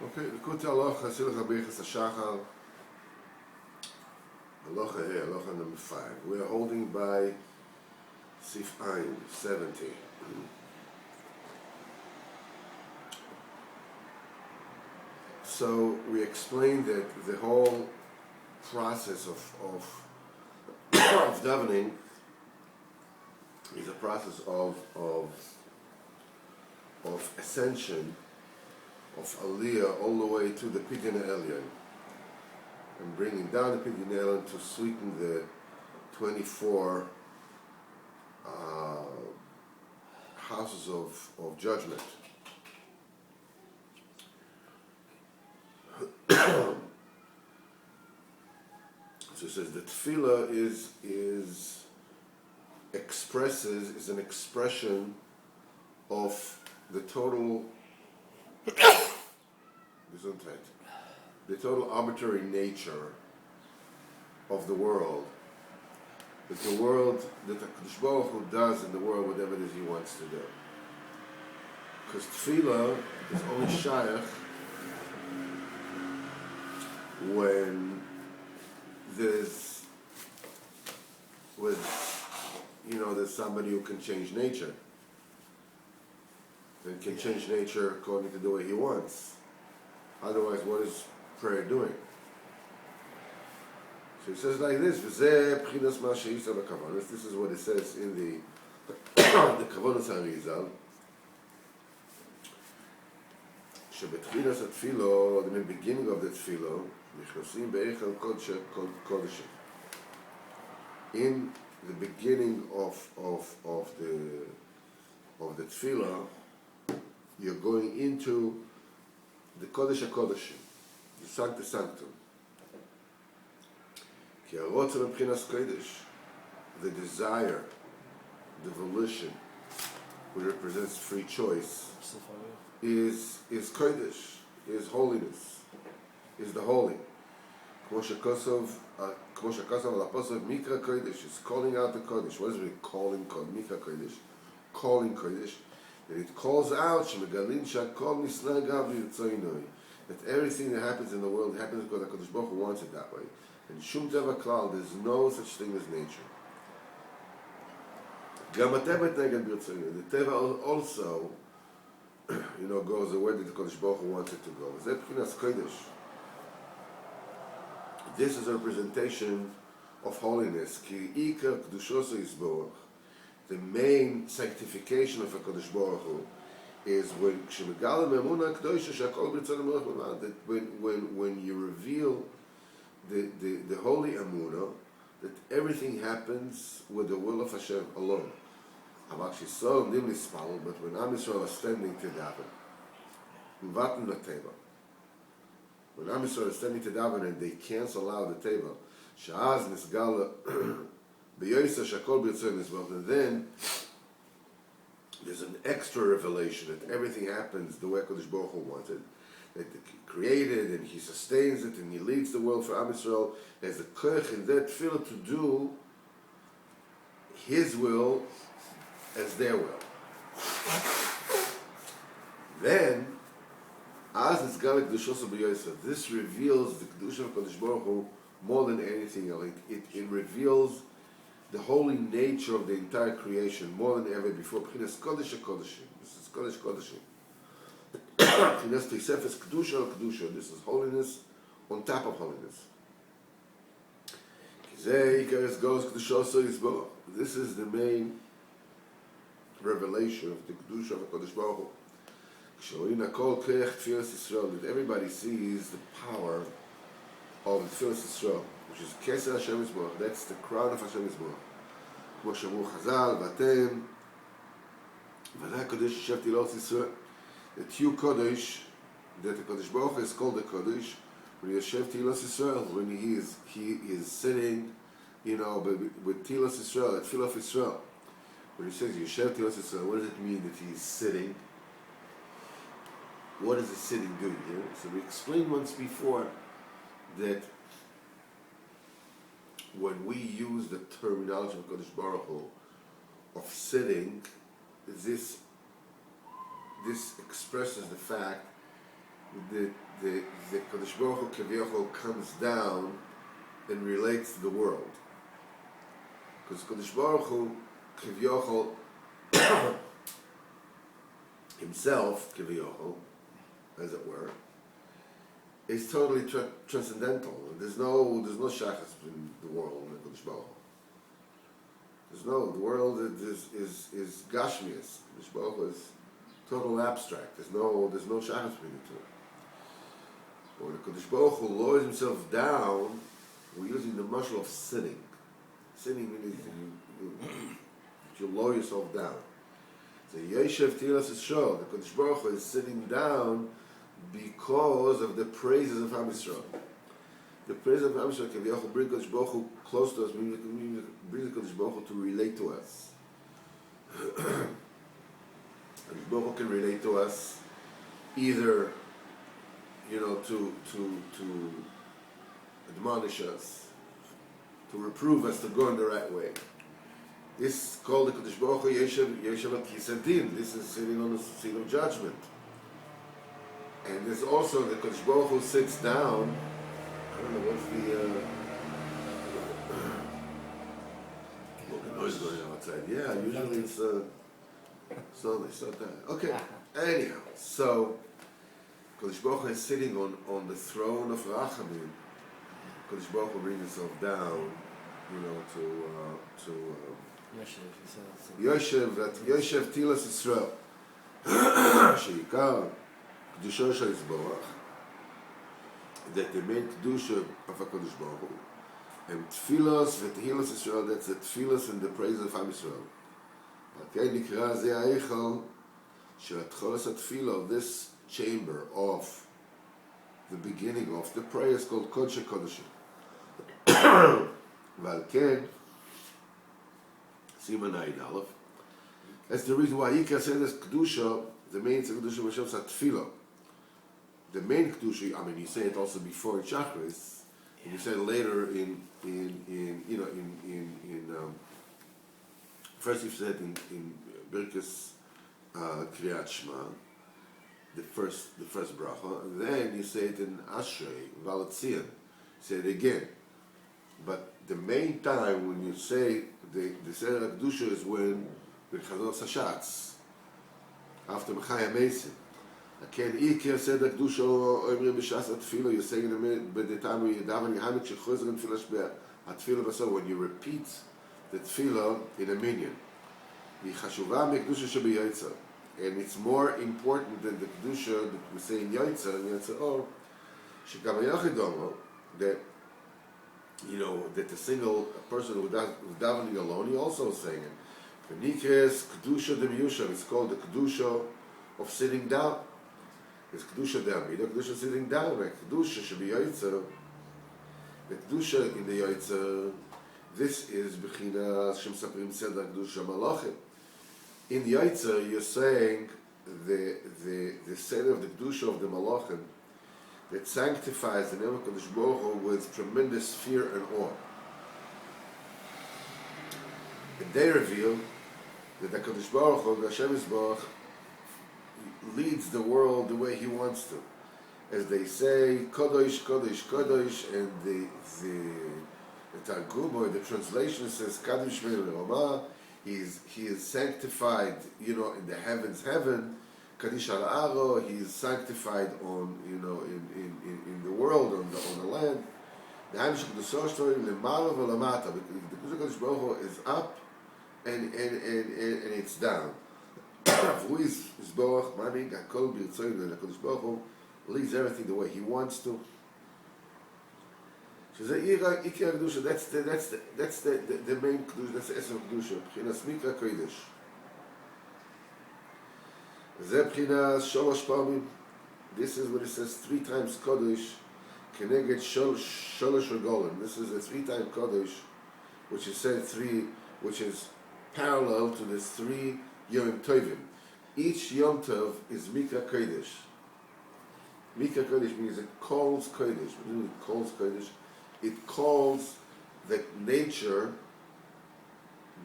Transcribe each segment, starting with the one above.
Okay, Likutei Halacha, Silach Bircot Hashachar, Halacha here, Halacha number 5. We are holding by Sif Ayin 70. So we explained that the whole process of davening is a process of ascension, of aliyah all the way to the Pidyon Elyon, and bringing down the Pidyon Elyon to sweeten the 24 houses of judgment. So it says that tefillah is an expression of the total the total arbitrary nature of the world. That the Hakadosh Baruch Hu does in the world whatever it is He wants to do. Because tefillah is only shaykh when there's somebody who can change nature, and can change nature according to the way He wants. Otherwise, what is prayer doing? So he says like this, this is what it says in the Kavonos HaRizal, in the beginning of the tefillah, in the beginning of the tefillah, you're going into the Kodesh HaKodeshim, the Sancta Sanctum. The desire, the volition, which represents free choice, is Kodesh, is holiness, is the holy. Mikra Kodesh is calling out the Kodesh. What does it mean, calling Mikra Kodesh? Calling Kodesh. That it calls out that everything that happens in the world happens because HaKadosh Baruch Hu wants it that way. And Shum Teva Klal, there's no such thing as nature. The Teva also, goes the way that the HaKadosh Baruch Hu wants it to go. This is a representation of holiness. The main sanctification of HaKadosh Baruch Hu is when you reveal the holy Amunah, that everything happens with the will of Hashem alone. But when Am Yisrael is standing to daven, when Am Yisrael is standing to daven and they cancel out the teva, and then there's an extra revelation that everything happens the way HaKadosh Baruch Hu wanted, that He created and He sustains it and He leads the world for Am Yisrael. There's a koach in that tefillah to do His will as their will. Then, this reveals the Kedusha of HaKadosh Baruch Hu more than anything else. It reveals the holy nature of the entire creation more than ever before. This is Kodesh Kodeshim. This is holiness on top of holiness. This is the main revelation of the Kedusha of HaKadosh Baruch Hu. That everybody sees the power of the Tfilas Yisrael, which is Keser Hashem Yisborach. That's the crown of Hashem Yisborach. כמו שאמרו חז"ל, ואתם, ודאי הקודש יושב תהילות ישראל. That you Kodesh, that the Kodesh Baruch Hu is called the Kodesh, when he yoshev tihilot Yisrael, when he is sitting, with tihilot Yisrael, at Tefillah of Yisrael. When he says yoshev tihilot Yisrael, what does it mean that he is sitting? What does the sitting do here? So we explained once before that when we use the terminology of Kodesh Baruch Hu of sitting, this expresses the fact the Kodesh Baruch Hu Kaviyachol comes down and relates to the world. Because Kodesh Baruch Hu Kaviyachol himself, Kaviyachol, as it were, is totally transcendental. There's no shachas between the world and Kodesh Baruch Hu. There's no, the world is Gashmias. Kodesh Baruch Hu is total abstract. There's no shachas between the two. But when the Kodesh Baruch Hu lowers himself down, we're using the muscle of sinning. Sinning means you lower yourself down. So Yeshev Tilas Yisrael, the Kodesh Baruch Hu is sitting down because of the praises of Am Yisrael. The praises of Am Yisrael can bring Kodesh Baruch Hu close to us, bring the Kodesh Baruch Hu to relate to us. Kodesh Baruch Hu can relate to us either, to admonish us, to reprove us to go in the right way. This is called the Kodesh Baruch Hu Yeshev al Kisadin. This is sitting on the seat of judgment. And there's also the Kodesh Baruch Hu sits down. I don't know what's the noise going on outside. Yeah, usually it's slowly, so that. Okay. Anyhow, so Kodesh Baruch Hu is sitting on the throne of Rachamim. Kodesh Baruch Hu brings himself down, to Yoshev Tilas Yisrael. Sheikar Kedusha Shel Yisborach. That the main Kedusha of HaKadosh Baruch Hu. And Tfilos v'Tehilas Yisrael, that's the Tfilos and the praise of Am Yisrael. Okay, Nikra Ze Ha'eichel Shel Atcholas HaTfilo, this chamber of the beginning of the prayer is called Kodesh HaKodeshim. V'al Ken Siman Ayin Aleph. That's the reason why Yikra said this Kedusha, the main Kedusha of Hashem is Tefillah. The main Kedusha, you say it also before in Shachris, and you say it later first you've said in Bircot Kriyat Shema, the first bracha, and then you say it in Ashrei, Valatzion, say it again. But the main time when you say the Seder HaKedusha is when Chazon Sashatz, after Mechaya Mesim. Again, Ikir Seder HaKedusha Oimrim B'Shas HaTefillah, you're saying in a minute, but the time when you daven Yehanik Shechozer and Tefillah Shbe'ah, HaTefillah Basar, when you repeat the Tefillah in a minyan. V'chashuvah me'Kedusha shebeYoitza. And it's more important than the Kedusha that we say in Yoitza, and Yoitza, Shekam HaYachid Omer, that that the single person who davening alone, he also is saying it. V'nikres Kedusha Demiyusha, it's called the Kedusha of sitting down. It's Kedusha De'amida, Kedusha sitting down, like Kedusha shebeYoitza. The Kedusha in the Yoitza, this is Bechina Shem Saprim Seder Kedusha Malachim. In the Yoitza, you're saying the Seder of the Kedusha of the Malachim that sanctifies the name of Kodesh Baruch Hu with tremendous fear and awe. And they reveal that the Kodesh Baruch Hu, the Hashem Yisborach, leads the world the way He wants to. As they say, Kodesh, Kodesh, Kodesh, and the Targum, or the translation says, Kadosh Ve'Roma, He is sanctified, in the heavens, heaven. Kadish Aro, He is sanctified on, in the world, on the land. The Hamish Kedusha story, Lemala V'Lamata. The Kodesh Baruch Hu is up, and it's down. Who is Baruch? Meaning, Hakol Bircot, the Kodesh Baruch Hu leads everything the way He wants to. So the Ikar Kedusha, that's the main Kedusha, that's the essence of Kedusha. B'chinas Mikra Kodesh. Ze b'chinas Sholosh Pamim. This is what it says 3 times Kodesh. Keneged Sholosh Regolim. This is a 3-time Kodesh, which is said which is parallel to the 3 Yom Tovim. Each Yom Tov is Mikra Kodesh. Mikra Kodesh means it calls Kodesh. What do you mean it calls Kodesh? It calls that nature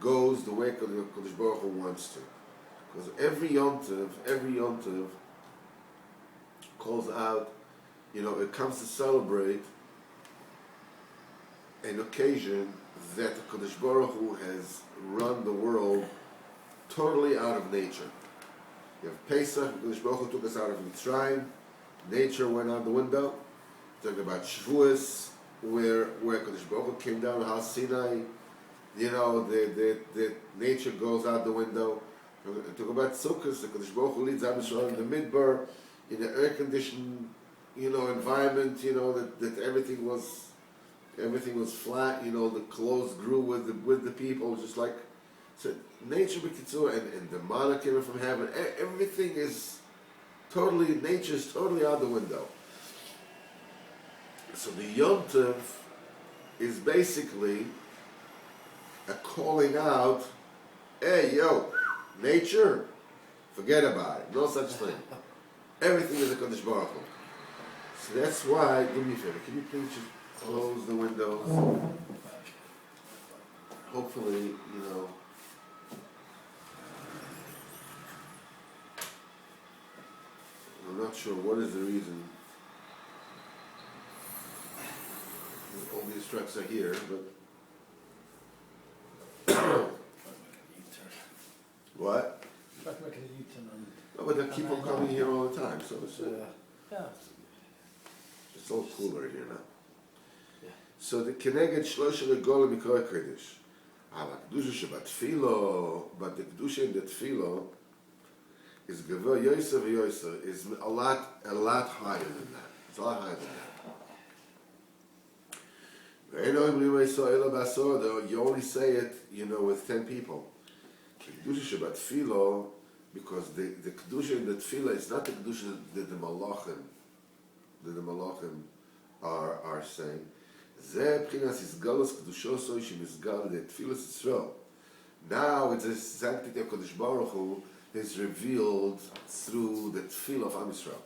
goes the way Kodesh Baruch Hu wants to. Because every Yom Tov calls out, it comes to celebrate an occasion that Kadosh Baruch Hu has run the world totally out of nature. You have Pesach, Kadosh Baruch Hu took us out of Mitzrayim, nature went out the window. Talking about Shavuos, where Kadosh Baruch Hu came down to Har Sinai, the nature goes out the window. Talk about Sukkot, the Kadosh Baruch Hu leads Am Yisrael in the Midbar, in an air-conditioned, environment, that everything was flat, the clothes grew with the people, just like, so nature b'kitzur, and the manna came from heaven, everything is totally, nature is totally out the window. So the Yom Tov is basically a calling out, hey, yo, nature, forget about it, no such thing. Everything is a Kadosh Baruch Hu. So that's why, do me a favor, can you please just close the windows? Hopefully, I'm not sure what is the reason. All these trucks are here, but what? Like making a U-turn on. No, but they keep on coming here all the time, so Yeah. it's all cooler here now. Yeah. So the Keneged Shlosha Regola B'Kol Kodesh. Kedusha Shebatfilo, but the Kedusha in the Tfilo is Gavor Yoser v'Yoser, is a lot higher than that. It's a lot higher than that. You only say it, with 10 people. Kedusha Shebatfilo, because the Kedusha in the Tefillah is not the Kedusha that the Malachim are saying. Now it's a sanctity of Kadosh Baruch Hu is revealed through the Tefillah of Am Yisrael.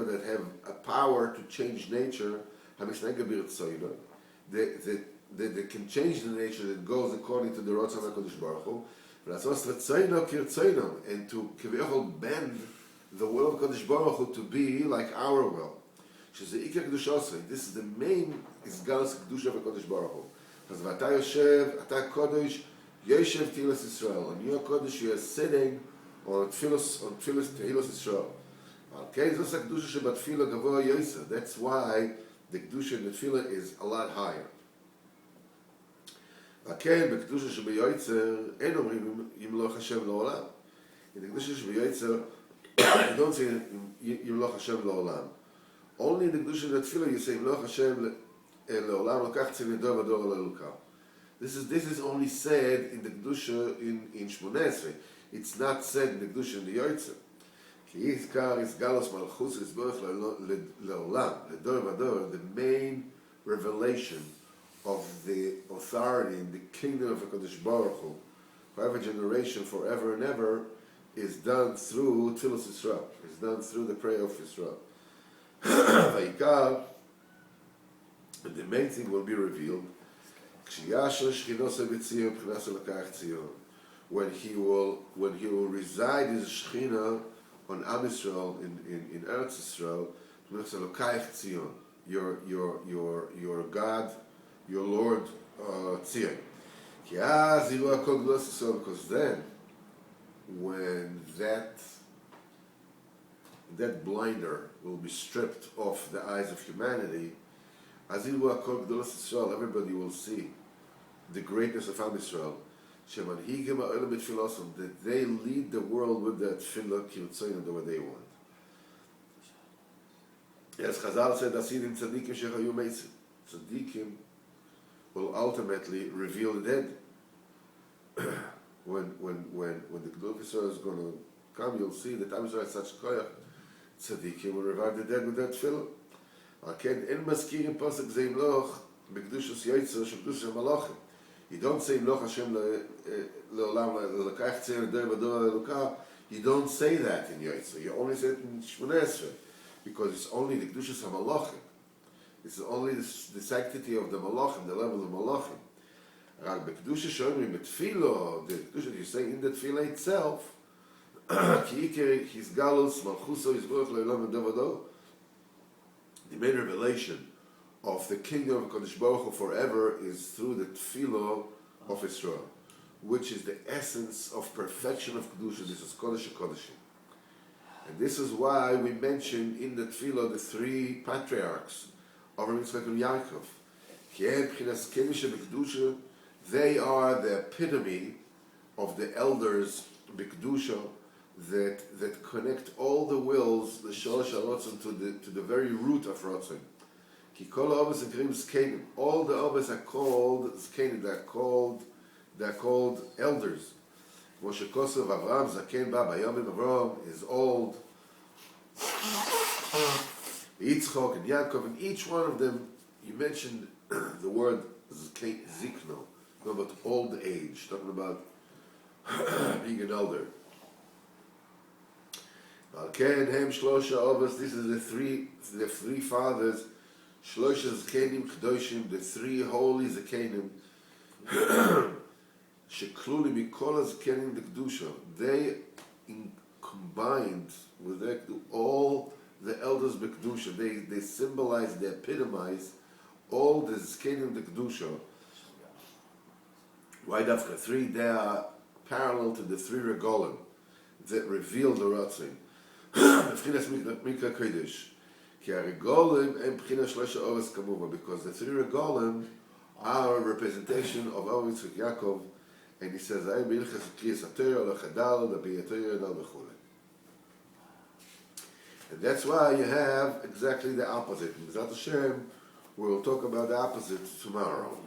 That have a power to change nature. They can change the nature that goes according to the Ratzon HaKadosh Baruch Hu, and to bend the will of Kadosh Baruch Hu to be like our will. This is the main Isgalas Kedusha of HaKadosh Baruch Hu. Because V'ata Yoshev, Ata Kodesh, Yoshev Tfilas Yisrael. On your Kodesh you are sitting on Tfilas Tehilas Yisrael. That's why the Kedusha in the Tefillah is a lot higher. In the Kedusha Shebeyoytzer, you don't say Yimloch Hashem La'olam. Only in the Kedusha of Tefillah you say Yimloch Hashem La'olam Lokach Tzim Yador V'Dor Le'Luka. This is only said in the Kedusha in Shmoneh Esrei. It's not said in the Kedusha in the Yoytzer. Ki Yizkar is Galos Malchus Yisborach Le'olam Le'Dor V'Dor, the main revelation of the authority in the kingdom of HaKadosh Baruch Hu, for every generation, forever and ever, is done through Tfilas Yisrael. Is done through the prayer of Yisrael. Vayikar, the main thing will be revealed. When he will reside his Shechina on Am Yisrael in Eretz Yisrael, your God, your Lord Tzion. Because then, when that blinder will be stripped off the eyes of humanity, everybody will see the greatness of Am Yisrael. That they lead the world with that tefillah the way they want. As Chazal said, Tzadikim will ultimately reveal the dead. when the Gedul Yisrael is going to come, you'll see that Am Yisrael has such koyach. Tzadikim will revive the dead with that tefillah. You don't say Imloch Hashem le'olam lekach tzir der v'dor le'luka. You don't say that in Yotzei. You only say it in Shmoneh Esrei, because it's only the Kedushas HaMalachim. It's only the sanctity of the Malachim, the level of Malachim. The Kedusha showing me Tefillah, the Kedusha that you say in the Tefillah itself, Ki Iker His Galus Malchuso Yisborach Le'olam V'Dovado. The main revelation of the kingdom of Kodesh Baruch Hu forever is through the Tefillah of Israel, which is the essence of perfection of Kedusha. This is Kodesh HaKodeshim. And this is why we mention in the Tefillah the three patriarchs, Avraham, Yitzchak, and Yaakov. They are the epitome of the elders, B'Kedusha, that connect all the wills, the Shalosh HaRotzon, to the very root of Rotzon. Ki kol ha'avos nikrim zkenim. All the avos are called zkenim. They're called elders. Moshe Kosov, Avraham, Zaken Ba, Bayomim, Avraham is old. Yitzchok and Yaakov, and each one of them, you mentioned the word zikno, talking about old age, talking about being an elder. Alken hem shlosha avos. This is the three fathers. Shlosha zkenim kedoshim, the three holy zakenim. Shekluli mikol zkenim dekdusha. They combined with all the elders bekdusha. They symbolize, they epitomize all the zkenim dekdusha. Why dafka three? They are parallel to the three regolim that reveal the Ratzin. B'chinas mikra kodesh. Ki ha-regolim em b'chinas shlosha avos kamuva, because the three regolim are a representation of Avraham, Yitzchak, Yaakov, and he says, "Ayim b'ilchas kriyas haTorah lechadal l'biyatayah dal v'chule." And that's why you have exactly the opposite. In B'ezrat Hashem, we'll talk about the opposite tomorrow.